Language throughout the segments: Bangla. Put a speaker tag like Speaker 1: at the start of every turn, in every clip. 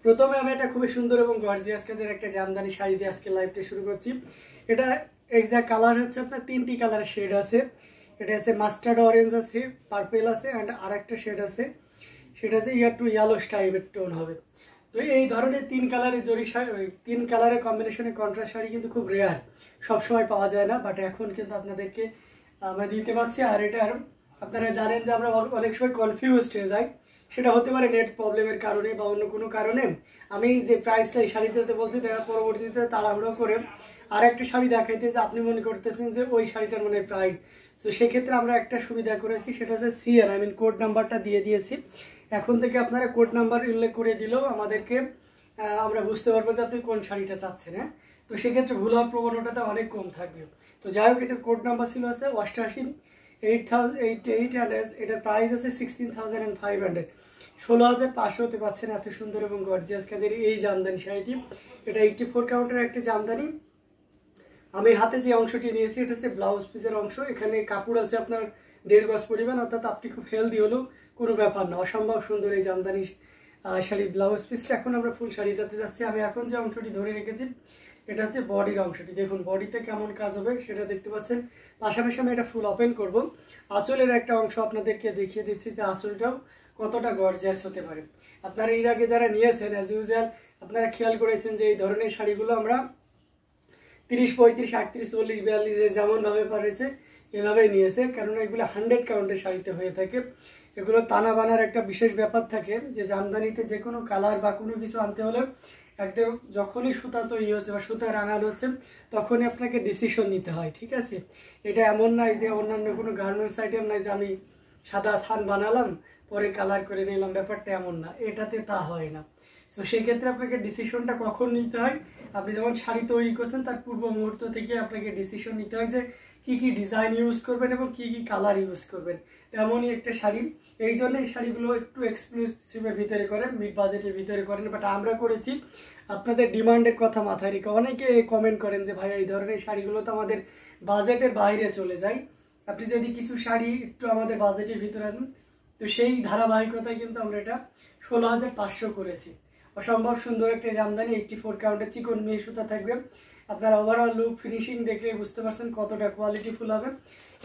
Speaker 1: প্রথমে আমি একটা খুবই সুন্দর এবং গর্জিয়াস কাজের একটা জামদানি শাড়ি দিয়ে আজকে লাইভটা শুরু করছি। এটা এক্সাক্ট কালার হচ্ছে আপনার তিনটি কালারের শেড আছে। এটা আছে মাস্টার্ড অরেঞ্জ আছে, পার্পেল আছে, অ্যান্ড আরেকটা শেড আছে, সেটা আছে একটু ইয়েলো টাইপের টোন হবে। তো এই ধরনের তিন কালারের জরি শাড়ি, তিন কালারের কম্বিনেশনে কন্ট্রাস্ট শাড়ি কিন্তু খুব রেয়ার, সবসময় পাওয়া যায় না, বাট এখন কিন্তু আপনাদেরকে আমরা দিতে পারছি। আর এটার আপনারা জানেন যে আমরা অনেক সময় কনফিউজড হয়ে যাই, সেটা হতে পারে নেট প্রবলেমের কারণে বা অন্য কোনো কারণে। আমি যে প্রাইসটা এই শাড়িতে বলছি, তার পরবর্তীতে তাড়াহুড়ো করে আর একটা শাড়ি দেখাইতে যে আপনি মনে করতেছেন যে ওই শাড়িটার মনে প্রাইস। তো সেক্ষেত্রে আমরা একটা সুবিধা করেছি, সেটা হচ্ছে সিএন কোড নাম্বারটা দিয়ে দিয়েছি। এখন থেকে আপনারা কোড নাম্বার উল্লেখ করে দিলেও আমাদেরকে আমরা বুঝতে পারবো যে আপনি কোন শাড়িটা চাচ্ছেন। হ্যাঁ, তো সেক্ষেত্রে ভুল হওয়ার প্রবণতাটা অনেক কম থাকবে। তো যাই হোক, এটার কোড নাম্বার ছিল আছে 8888, অ্যান্ড এটার প্রাইস আছে 16,500, 16,500-তে পাচ্ছেন এত সুন্দর এবং গর্জিয়াস কাজের এই জামদানি শাড়িটি। এটা 84 কাউন্টের একটা জামদানি। আমি হাতে যে অংশটি নিয়েছি এটা হচ্ছে ব্লাউজ পিসের অংশ। এখানে কাপড় আছে আপনার 1.5 গজ পরিমাণ, অর্থাৎ আপনি খুব হেলদি হলেও কোনো ব্যাপার না, অসম্ভব সুন্দর এই জামদানি শাড়ির ব্লাউজ পিসটা। এখন আমরা ফুল শাড়িটাতে যাচ্ছি। আমি এখন যে অংশটি ধরে রেখেছি এটা হচ্ছে বডির অংশটি। দেখুন বডিতে কেমন কাজ হবে সেটা দেখতে পাচ্ছেন। পাশাপাশি আমি এটা ফুল ওপেন করব। আঁচলের একটা অংশ আপনাদেরকে দেখিয়ে দিচ্ছি যে আঁচলটাও কতটা গর্জিয়াস হতে পারে। আপনারা এর আগে যারা নিয়েছেন অ্যাজ ইউজুয়াল আপনারা খেয়াল করেছেন যে এই ধরনের শাড়িগুলো আমরা 30, 35, 38, 40, 42 যেমনভাবে পারেছে এভাবেই নিয়েছে, কারণ এগুলো 100 কাউন্টের শাড়িতে হয়ে থাকে। এগুলো টানা বানার একটা বিশেষ ব্যাপার থাকে, যে জামদানিতে যে কোনো কালার বা কোনো কিছু আনতে হলে একদম যখনই সুতা তৈরি হচ্ছে বা সুতা রাঙানো হচ্ছে তখনই আপনাকে ডিসিশন নিতে হয়। ঠিক আছে, এটা এমন নয় যে অন্যান্য কোনো গার্মেন্টস আইটেম নাই যে আমি সাদা থান বানালাম পরে কালার করে নিলাম, ব্যাপারটা এমন না, এটাতে তা হয় না। তো সেক্ষেত্রে আপনাকে ডিসিশনটা কখন নিতে হয়, আপনি যখন শাড়ি তৈরি করছেন তার পূর্ব মুহূর্ত থেকে আপনাকে ডিসিশন নিতে হয় যে কি কি ডিজাইন ইউজ করবেন এবং কি কি কালার ইউজ করবেন। তেমনই একটা শাড়ি, এই জন্য এই শাড়িগুলো একটু এক্সক্লুসিভের ভিতরে করেন, মিড বাজেটের ভিতরে করেন, বাট আমরা করেছি আপনাদের ডিমান্ডের কথা মাথায় রেখে। অনেকে কমেন্ট করেন যে ভাই এই ধরনের শাড়িগুলো তো আমাদের বাজেটের বাইরে চলে যায়, আপনি যদি কিছু শাড়ি একটু আমাদের বাজেটের ভিতরে আনেন। তো সেই ধারাবাহিকতায় কিন্তু আমরা এটা 16,500 করেছি। অসম্ভব সুন্দর একটা জামদানি, 84 কাউন্টের চিকন মিহি সুতা থাকবে। আপনার ওভারঅল লুক ফিনিশিং দেখলে বুঝতে পারছেন কতটা কোয়ালিটিফুল হবে,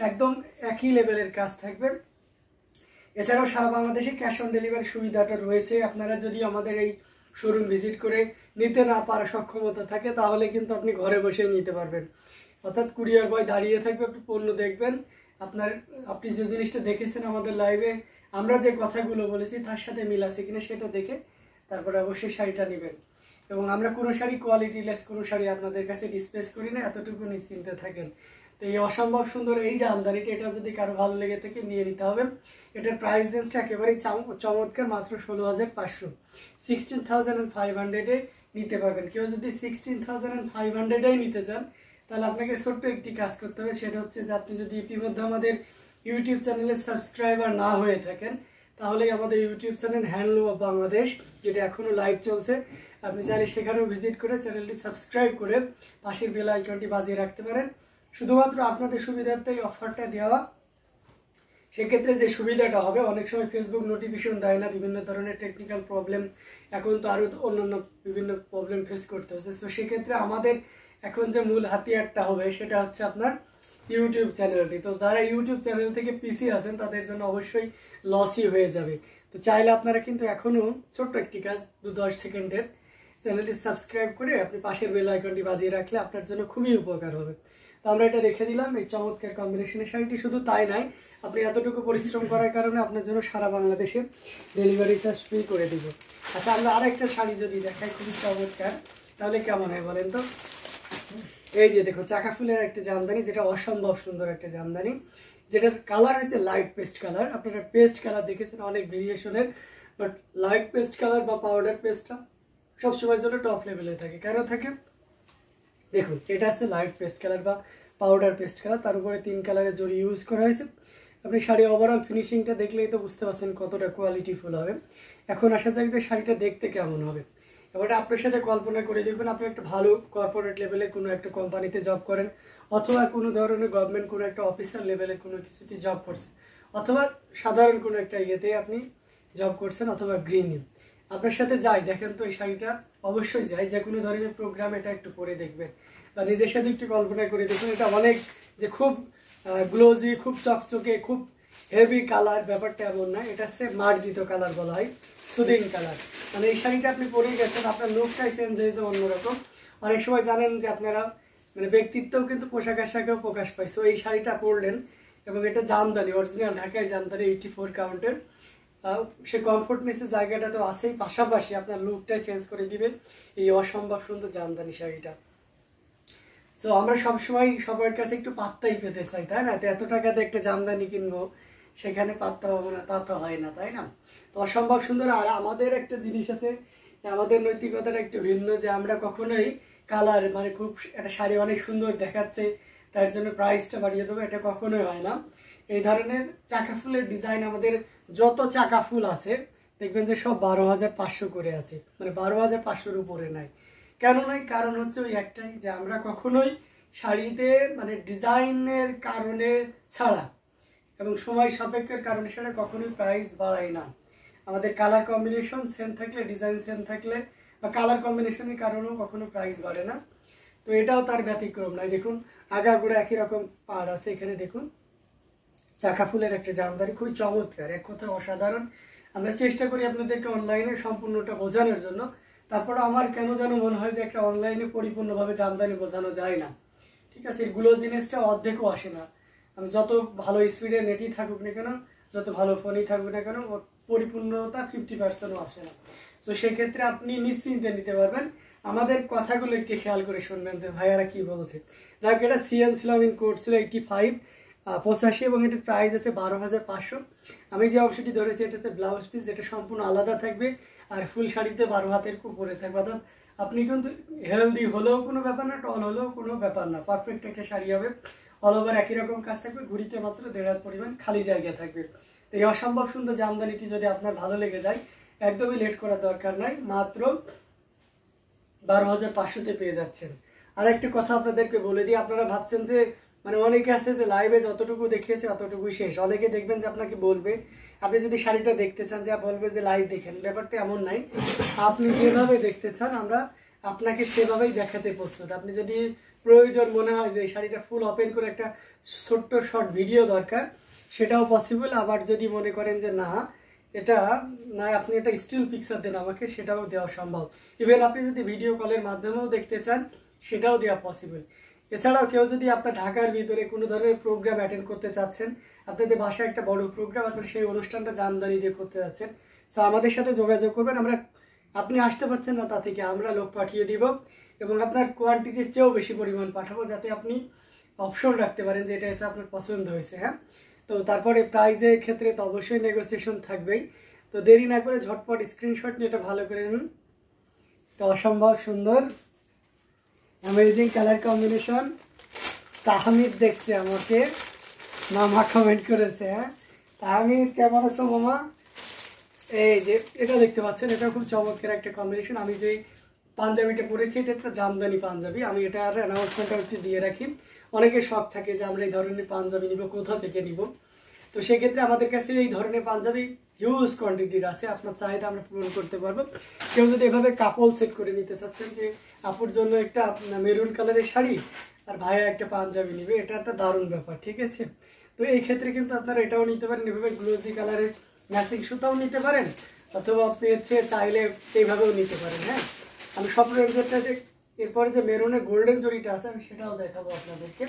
Speaker 1: একদম একই লেভেলের কাজ থাকবে। এছাড়াও সারা বাংলাদেশে ক্যাশ অন ডেলিভারি সুবিধাটা রয়েছে। আপনারা যদি আমাদের এই শোরুম ভিজিট করে নিতে না পারার সক্ষমতা থাকে তাহলে কিন্তু আপনি ঘরে বসে নিতে পারবেন, অর্থাৎ কুরিয়ার বয় দাঁড়িয়ে থাকবে, আপনি পণ্য দেখবেন, আপনি যে জিনিসটা দেখেছেন আমাদের লাইভে আমরা যে কথাগুলো বলেছি তার সাথে মিল আছে কিনা সেটা দেখে তারপরে অবশ্যই শাড়িটা নেবেন। এবং আমরা কোনো শাড়ি কোয়ালিটিলেস কোনো শাড়ি আপনাদের কাছে ডিসপ্লেস করি না, এতটুকু নিশ্চিন্তে থাকেন। তো এই অসম্ভব সুন্দর এই জামদানিটা, এটা যদি কারো ভালো লেগে থাকে নিয়ে নিতে হবে। এটার প্রাইস রেঞ্জটা একেবারেই চমৎকার, মাত্র 16,500, 16,500-এ নিতে পারবেন। কেউ যদি 16,500-এই নিতে চান তাহলে আপনাকে ছোট্ট একটি কাজ করতে হবে, সেটা হচ্ছে যে আপনি যদি ইতিমধ্যে আমাদের ইউটিউব চ্যানেলের সাবস্ক্রাইবার না হয়ে থাকেন তাহলে আমাদের YouTube channel handloom of Bangladesh, যেটা এখনও লাইভ চলছে, আপনি চাইলে সেখানেও ভিজিট করে চ্যানেলটি সাবস্ক্রাইব করে পাশের বেল আইকনটি বাজিয়ে রাখতে পারেন। শুধুমাত্র আপনাদের সুবিধার্থে এই অফারটা দেওয়া। সেক্ষেত্রে যে সুবিধাটা হবে, অনেক সময় ফেসবুক নোটিফিকেশন দেয় না, বিভিন্ন ধরনের টেকনিক্যাল প্রবলেম, এখন তো আরও অন্যান্য বিভিন্ন প্রবলেম ফেস করতে হচ্ছে। তো সেক্ষেত্রে আমাদের এখন যে মূল হাতিয়ারটা হবে সেটা হচ্ছে আপনার ইউটিউব চ্যানেলটি। তো যারা ইউটিউব চ্যানেল থেকে পিসি আছেন তাদের জন্য অবশ্যই লসই হয়ে যাবে। তো চাইলে আপনারা কিন্তু এখনও ছোট্ট একটি কাজ 2-10 সেকেন্ডের, চ্যানেলটি সাবস্ক্রাইব করে আপনি পাশের বেল আইকনটি বাজিয়ে রাখলে আপনার জন্য খুবই উপকার হবে। তো আমরা এটা রেখে দিলাম এই চমৎকার কম্বিনেশনের শাড়িটি। শুধু তাই নয়, আপনি এতটুকু পরিশ্রম করার কারণে আপনার জন্য সারা বাংলাদেশে ডেলিভারি চার্জ ফ্রি করে দিব। আচ্ছা, আমরা আরেকটা শাড়ি যদি দেখাই খুবই চমৎকার তাহলে কেমন হয় বলেন তো। এই যে দেখো চাকা ফুলের একটা জামদানি, যেটা অসম্ভব সুন্দর একটা জামদানি, যেটার কালার হচ্ছে লাইট পেস্ট কালার। আপনারা পেস্ট কালার দেখেছেন অনেক ভেরিয়েশনের, বাট লাইট পেস্ট কালার বা পাউডার পেস্টটা সবসময়ের জন্য টপ লেভেলে থাকে। কেন থাকে দেখুন, এটা হচ্ছে লাইট পেস্ট কালার বা পাউডার পেস্ট কালার, তার উপরে 3 কালারের জড়ি ইউজ করা হয়েছে। আপনি শাড়ি ওভারঅল ফিনিশিংটা দেখলেই তো বুঝতে পারছেন কতটা কোয়ালিটিফুল হবে। এখন আসা যাক যে শাড়িটা দেখতে কেমন হবে। এবার আপনার সাথে কল্পনা করে দেখবেন আপনি একটা ভালো কর্পোরেট লেভেলে কোনো একটা কোম্পানিতে জব করেন, অথবা কোনো ধরনের গভর্নমেন্ট কোনো একটা অফিসার লেভেলে কোনো কিছুতে জব করছেন, অথবা সাধারণ কোনো একটা ইয়েতে আপনি জব করছেন, অথবা গৃহিণী। আপনার সাথে যাই দেখেন তো এই শাড়িটা, অবশ্যই যাই, যে কোনো ধরনের প্রোগ্রাম এটা একটু পরে দেখবেন বা নিজের সাথে একটু কল্পনা করে দেখুন। এটা অনেক যে খুব গ্লোজি, খুব চকচকে, খুব হেভি কালার, ব্যাপারটা এমন না। এটা হচ্ছে মার্জিত কালার বলা হয়, সুদিং কালার। মানে এই শাড়িটা আপনি পরে গেছেন, আপনার লুকটাই চেঞ্জ হয়েছে অন্যরকম। অনেক সময় জানেন যে আপনারা মানে ব্যক্তিত্বও কিন্তু পোশাক আশাকেও প্রকাশ পায়। সো এই শাড়িটা পরলেন এবং এটা জামদানি, অরিজিনাল ঢাকায় জামদানি 84 কাউন্টের। সে কমফোর্টনেসের জায়গাটা তো আছেই, পাশাপাশি আপনার লুকটাই চেঞ্জ করে দিবে এই অসম্ভব সুন্দর জামদানি শাড়িটা। সো আমরা সবসময় সবার কাছে একটু পাত্তাই পেতে চাই, তাই না? তো এত টাকাতে একটা জামদানি কিনবো, সেখানে পাত্তা পাবো না, তা তো হয় না, তাই না? তো অসম্ভব সুন্দর। আর আমাদের একটা জিনিস আছে, আমাদের নৈতিকতাটা একটু ভিন্ন, যে আমরা কখনোই কালার মানে খুব একটা শাড়ি অনেক সুন্দর দেখাচ্ছে তার জন্য প্রাইসটা বাড়িয়ে দেবো, এটা কখনোই হয় না। এই ধরনের চাকা ফুলের ডিজাইন আমাদের যত চাকা ফুল আছে দেখবেন যে সব 12,500 করে আছে, মানে 12,500-র উপরে নাই। কেন নয়? কারণ হচ্ছে ওই একটাই, যে আমরা কখনোই শাড়িতে মানে ডিজাইনের কারণে ছাড়া এবং সময় সাপেক্ষের কারণে ছাড়া কখনোই প্রাইস বাড়াই না। আমাদের কালার কম্বিনেশন সেম থাকলে, ডিজাইন সেম থাকলে বা কালার কম্বিনেশনের কারণেও কখনো প্রাইস বাড়ে না। তো এটাও তার ব্যতিক্রম নয়। দেখুন আগাগোড়া একই রকম পাড় আছে, এখানে দেখুন চাকা ফুলের একটা জামদানি, খুবই চমৎকার, এক কথা অসাধারণ। আমরা চেষ্টা করি আপনাদেরকে অনলাইনে সম্পূর্ণটা বোঝানোর জন্য, তারপরে আমার কেন যেন মনে হয় যে একটা অনলাইনে পরিপূর্ণভাবে জামদানি বোঝানো যায় না। ঠিক আছে, এগুলো জিনিসটা অর্ধেকও আসে না। আমি যত ভালো স্পিডে নেটই থাকুক না কেন, যত ভালো ফোনই থাকুক না কেন, পরিপূর্ণতা 50%ও আসে না। তো সেক্ষেত্রে আপনি নিশ্চিন্তে নিতে পারবেন। আমাদের কথাগুলো একটু খেয়াল করে শুনবেন যে ভাইয়ারা কি বলছে। যাক, এটা সিএন ছিল, ইন কোড ছিল 85 এবং এটার প্রাইস আছে 12,500। আমি যে অংশটি ধরেছি এটা হচ্ছে ব্লাউজ পিস, যেটা সম্পূর্ণ আলাদা থাকবে, আর ফুল শাড়িতে 12 হাতের উপরে থাকবে। অর্থাৎ আপনি কিন্তু হেলদি হলেও কোনো ব্যাপার না, টল হলেও কোনো ব্যাপার না, পারফেক্ট একটা শাড়ি হবে। অল ওভার একই রকম কাজ থাকবে, ঘুরিতে মাত্র 1.5 হাত পরিমাণ খালি জায়গা থাকবে। তো এই অসম্ভব সুন্দর জামদানিটি যদি আপনার ভালো লেগে যায়, একদমই লেট করার দরকার নাই, মাত্র 12,500-তে পেয়ে যাচ্ছেন। আর একটা কথা আপনাদেরকে বলে দিই, আপনারা ভাবছেন যে মানে অনেকে আছে যে লাইভে যতটুকু দেখিয়েছে অতটুকুই শেষ। অনেকে দেখবেন যে আপনাকে বলবে, আপনি যদি শাড়িটা দেখতে চান, যা বলবে যে লাইভ দেখেন, ব্যাপারটা এমন নাই। আপনি যেভাবে দেখতে চান আমরা আপনাকে সেভাবেই দেখাতে প্রস্তুত। আপনি যদি প্রয়োজন মনে হয় যে এই শাড়িটা ফুল ওপেন করে একটা ছোট্ট শর্ট ভিডিও দরকার, সেটাও পসিবল। আবার যদি মনে করেন যে না এটা না, আপনি একটা স্টিল পিকচার দেন আমাকে, সেটাও দেওয়া সম্ভব। ইভেন আপনি যদি ভিডিও কলের মাধ্যমেও দেখতে চান, সেটাও দেওয়া পসিবল। এছাড়াও কেউ যদি আপনার ঢাকার ভিতরে কোনো ধরনের প্রোগ্রাম অ্যাটেন্ড করতে চাচ্ছেন, আপনাদের বাসায় একটা বড় প্রোগ্রাম, আপনার সেই অনুষ্ঠানটা জামদানি দিয়ে করতে যাচ্ছেন, সো আমাদের সাথে যোগাযোগ করবেন। আমরা আপনি আসতে পারছেন না, তা থেকে আমরা লোক পাঠিয়ে দিব এবং আপনার কোয়ান্টিটির চেয়েও বেশি পরিমাণ পাঠাবো, যাতে আপনি অপশন রাখতে পারেন যে এটা আপনার পছন্দ হয়েছে। হ্যাঁ, তো তারপরে প্রাইজের ক্ষেত্রে তো অবশ্যই নেগোসিয়েশন থাকবেই। তো দেরি না করে ঝটপট স্ক্রিনশট নিয়ে এটা ভালো করে নিন। তো অসম্ভব সুন্দর অ্যামেজিং কালার কম্বিনেশন। তাহমিদ দেখছে আমাকে, মামা কমেন্ট করেছে। হ্যাঁ তাহমিদ, কেমন আছো মামা? এই যে এটা দেখতে পাচ্ছেন, এটা খুব চমৎকার একটা কম্বিনেশন। আমি যে পাঞ্জাবিটা পরেছি এটা একটা জামদানি পাঞ্জাবি। আমি এটার অ্যানাউন্সমেন্টটা একটু দিয়ে রাখি। অনেকের শখ থাকে যে আমরা এই ধরনের পাঞ্জাবি নিব, কোথা থেকে নিব। তো সেক্ষেত্রে আমাদের কাছে এই ধরনের পাঞ্জাবি হিউজ কোয়ান্টিটির আছে, আপনার চাহিদা আমরা পূরণ করতে পারবো। কেউ যদি এভাবে কাপল সেট করে নিতে চাচ্ছেন, যে আপুর জন্য একটা মেরুন কালারের শাড়ি আর ভাইয়া একটা পাঞ্জাবি নিবে, এটা একটা দারুণ ব্যাপার। ঠিক আছে, তো এই ক্ষেত্রে কিন্তু আপনারা এটাও নিতে পারেন, এভাবে গ্লোজি কালারের ম্যাচিং সুতাও নিতে পারেন, অথবা আপনি হচ্ছে চাইলে এইভাবেও নিতে পারেন। হ্যাঁ, আমি সব রেঞ্জেরটা এরপরে যে মেরুনের গোল্ডেন জরিটা আছে আমি সেটাও দেখাবো আপনাদেরকে।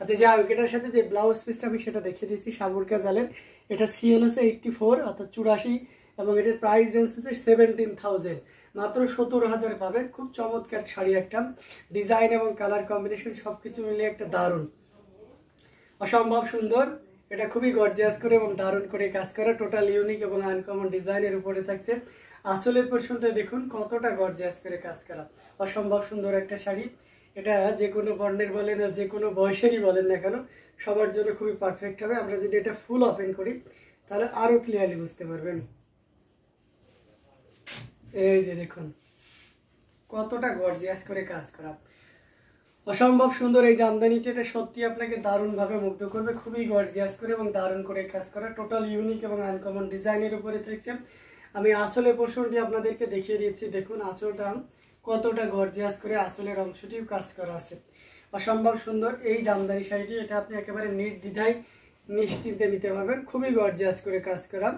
Speaker 1: আচ্ছা, যে এটার সাথে যে ব্লাউজ পিসটা আমি সেটা দেখিয়ে দিচ্ছি, সাবুরকা জালের। এটা সিএন হচ্ছে 84 অর্থাৎ 84 এবং এটার প্রাইস রেঞ্জ হচ্ছে 17,000, মাত্র 17,000 পাবেন। খুব চমৎকার শাড়ি একটা, ডিজাইন এবং কালার কম্বিনেশন সবকিছু মিলিয়ে একটা দারুণ অসম্ভব সুন্দর। এটা খুবই গর্জিয়াস করে এবং দারুণ করে কাজ করা, টোটাল ইউনিক এবং আনকমন ডিজাইনের উপরে থাকছে। আসলের পোর্শনটা দেখুন কতটা গর্জিয়াস করে কাজ করা, অসম্ভব সুন্দর একটা শাড়ি। এটা যে কোনো বর্ণের বলেন আর যে কোনো বয়সেরই বলেন না কেন, সবার জন্য খুবই পারফেক্ট হবে। আমরা যদি এটা ফুল ওপেন করি তাহলে আরো ক্লিয়ারলি বুঝতে পারবেন। এই যে দেখুন কতটা গর্জিয়াস করে কাজ করা, অসম্ভব সুন্দর এই জামদানিটা। এটা সত্যি আপনাকে দারুণভাবে মুগ্ধ করবে, খুবই গর্জিয়াস করে এবং দারুণ করে কাজ করা, টোটাল ইউনিক এবং আনকমন ডিজাইনের উপরে থাকছে। আমি আঁচলের পোর্শনটি আপনাদেরকে দেখিয়ে দিচ্ছি। দেখুন আঁচলটা কতটা গর্জিয়াস করে আঁচলের অংশটি কাজ করা আছে, অসম্ভব সুন্দর এই জামদানি শাড়িটি। এটা আপনি একেবারে নির্দ্বিধায় নিশ্চিন্তে নিতে পারবেন, খুবই গর্জিয়াস করে কাজ করা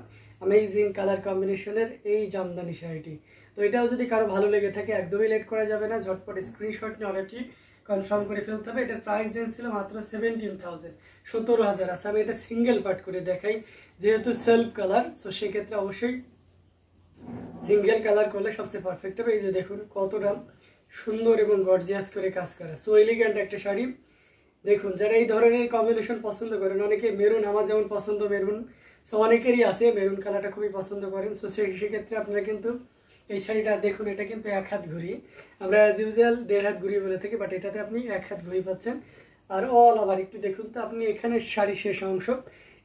Speaker 1: অ্যামেজিং কালার কম্বিনেশনের এই জামদানি শাড়িটি। তো এটাও যদি কারো ভালো লেগে থাকে একদমই লেট করা যাবে না, ঝটপট স্ক্রিনশট নিয়ে অর্ডারটি কনফার্ম করে ফেলতে হবে। এটার প্রাইস রেঞ্জ ছিল মাত্র 17,000, 17,000। আচ্ছা আমি এটা সিঙ্গেল পার্ট করে দেখাই, যেহেতু সেলফ কালার, তো সেক্ষেত্রে অবশ্যই সিঙ্গেল কালার করলে সবচেয়ে পারফেক্ট হবে। এই যে দেখুন কতটা সুন্দর এবং গর্জিয়াস করে কাজ করা, সো এলিগেন্ট একটা শাড়ি। দেখুন যারা এই ধরনের কম্বিনেশন পছন্দ করেন, অনেকে মেরুন, আমার যেমন পছন্দ মেরুন, সো অনেকেরই আছে মেরুন কালারটা খুবই পছন্দ করেন। সো সেক্ষেত্রে আপনারা কিন্তু এই শাড়িটা দেখুন, এটা কিন্তু এক হাত ঘুরি, আমরা অ্যাজ ইউজুয়াল 1.5 হাত ঘুরি বলে থাকি, বাট এটাতে আপনি এক হাত ঘুরি পাচ্ছেন। আর অল আবার একটু দেখুন তো আপনি এখানে শাড়ি শেষ অংশ,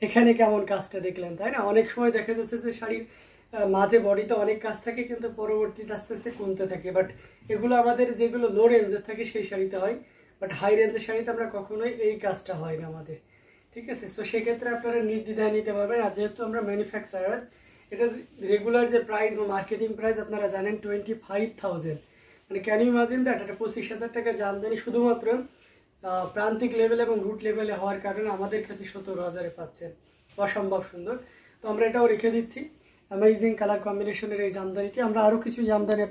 Speaker 1: এখানে কেমন কাজটা দেখলেন, তাই না? অনেক সময় দেখা যাচ্ছে যে শাড়ির মাঝে বডিতে অনেক কাজ থাকে কিন্তু পরবর্তীতে আস্তে আস্তে কমতে থাকে, বাট এগুলো আমাদের যেগুলো লো রেঞ্জের থাকে সেই শাড়িতে হয়, বাট হাই রেঞ্জের শাড়িতে আমরা কখনোই এই কাজটা হয় না আমাদের, ঠিক আছে? তো সেক্ষেত্রে আপনারা নির্দ্বিধায় নিতে পারবেন। আর যেহেতু আমরা ম্যানুফ্যাকচারার, এটার রেগুলার যে প্রাইস বা মার্কেটিং প্রাইস আপনারা জানেন 25,000, মানে ক্যান ইউ ইমাজিন দ্যাট? এটা 25,000 টাকা জামদানি শুধুমাত্র প্রান্তিক লেভেল এবং রুট লেভেলে হওয়ার কারণে আমাদের কাছে 17,000-এ পাচ্ছেন, অসম্ভব সুন্দর। তো আমরা এটাও রেখে দিচ্ছি অ্যামেজিং কালার কম্বিনেশনের এই জামদানিটি। আমরা আরও কিছু জামদানি